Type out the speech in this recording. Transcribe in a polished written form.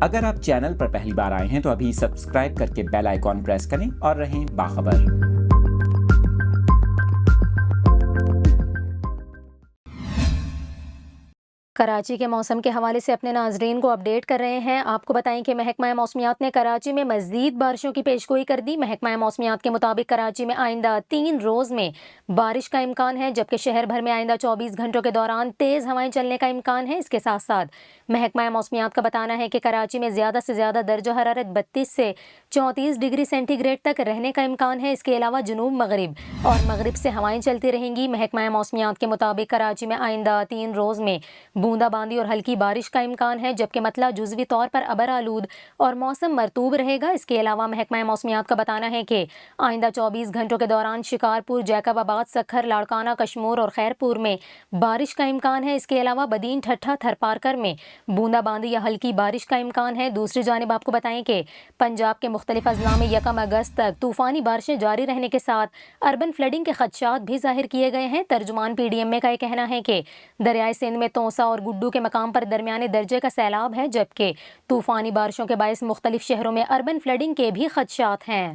اگر آپ چینل پر پہلی بار آئے ہیں تو ابھی سبسکرائب کر کے بیل آئیکن پریس کریں اور رہیں باخبر۔ کراچی کے موسم کے حوالے سے اپنے ناظرین کو اپڈیٹ کر رہے ہیں۔ آپ کو بتائیں کہ محکمہ موسمیات نے کراچی میں مزید بارشوں کی پیشگوئی کر دی۔ محکمہ موسمیات کے مطابق کراچی میں آئندہ 3 روز میں بارش کا امکان ہے، جبکہ شہر بھر میں آئندہ 24 گھنٹوں کے دوران تیز ہوائیں چلنے کا امکان ہے۔ اس کے ساتھ ساتھ محکمہ موسمیات کا بتانا ہے کہ کراچی میں زیادہ سے زیادہ درجہ حرارت 32 سے 34 ڈگری سینٹی گریڈ تک رہنے کا امکان ہے۔ اس کے علاوہ جنوب مغرب اور مغرب سے ہوائیں چلتی رہیں گی۔ محکمہ موسمیات کے مطابق کراچی میں آئندہ 3 روز میں بوندا باندی اور ہلکی بارش کا امکان ہے، جبکہ مطلع جزوی طور پر ابر آلود اور موسم مرطوب رہے گا۔ اس کے علاوہ محکمہ موسمیات کا بتانا ہے کہ آئندہ 24 گھنٹوں کے دوران شکارپور، جیکب آباد، سکھر، لاڑکانہ، کشمور اور خیرپور میں بارش کا امکان ہے۔ اس کے علاوہ بدین، ٹھٹھہ، تھرپارکر میں بوندا باندی یا ہلکی بارش کا امکان ہے۔ دوسری جانب آپ کو بتائیں کہ پنجاب کے مختلف اضلاع میں 1 اگست تک طوفانی بارشیں جاری رہنے کے ساتھ اربن فلڈنگ کے خدشات بھی ظاہر کیے گئے ہیں۔ ترجمان PDMA کا یہ کہنا ہے کہ دریائے سندھ میں توسا اور گڈو کے مقام پر درمیانے درجے کا سیلاب ہے، جبکہ طوفانی بارشوں کے باعث مختلف شہروں میں اربن فلڈنگ کے بھی خدشات ہیں۔